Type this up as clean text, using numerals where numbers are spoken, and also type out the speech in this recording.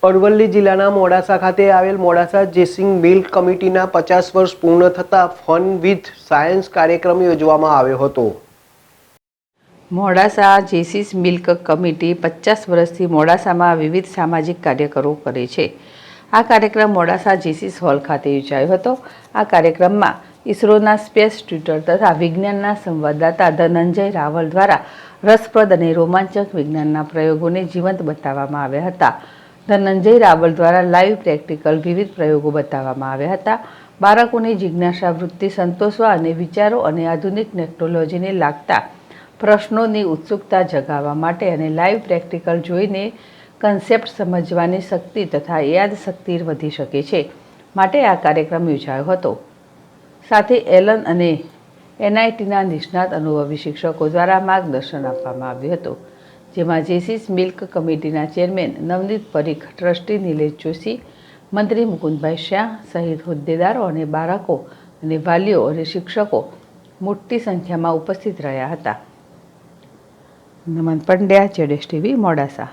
અરવલ્લી જિલ્લાના મોડાસા ખાતે આવેલ મોડાસા જેસિંગ મિલ્ક કમિટીના 50 વર્ષ પૂર્ણ થતા ફન વિથ સાયન્સ કાર્યક્રમ યોજવામાં આવ્યો હતો। મોડાસા જેસિસ મિલ્ક કમિટી 50 વર્ષથી મોડાસામાં વિવિધ સામાજિક કાર્યક્રમો કરે છે। આ કાર્યક્રમ મોડાસા જેસિસ હોલ ખાતે યોજાયો હતો। આ કાર્યક્રમમાં ઇસરોના સ્પેસ ટ્યુટર તથા વિજ્ઞાનના સંવાદદાતા ધનંજય રાવલ દ્વારા રસપ્રદ અને રોમાંચક વિજ્ઞાનના પ્રયોગોને જીવંત બતાવવામાં આવ્યા હતા। ધનંજય રાવલ દ્વારા લાઈવ પ્રેક્ટિકલ વિવિધ પ્રયોગો બતાવવામાં આવ્યા હતા। બાળકોની જિજ્ઞાસા વૃત્તિ સંતોષવા અને વિચારો અને આધુનિક ટેકનોલોજીને લાગતા પ્રશ્નોની ઉત્સુકતા જગાવવા માટે અને લાઈવ પ્રેક્ટિકલ જોઈને કન્સેપ્ટ સમજવાની શક્તિ તથા યાદશક્તિ વધી શકે છે, માટે આ કાર્યક્રમ યોજાયો હતો। સાથે એલન અને એનઆઈટીના નિષ્ણાત અનુભવી શિક્ષકો દ્વારા માર્ગદર્શન આપવામાં આવ્યું હતું, જેમાં જેસિસ મિલ્ક કમિટીના ચેરમેન નવનીત પરીખ, ટ્રસ્ટી નિલેશ જોશી, મંત્રી મુકુંદભાઈ શાહ સહિત હોદ્દેદારો અને બાળકો અને વાલીઓ અને શિક્ષકો મોટી સંખ્યામાં ઉપસ્થિત રહ્યા હતા। નમન પંડ્યા, ZSTV મોડાસા।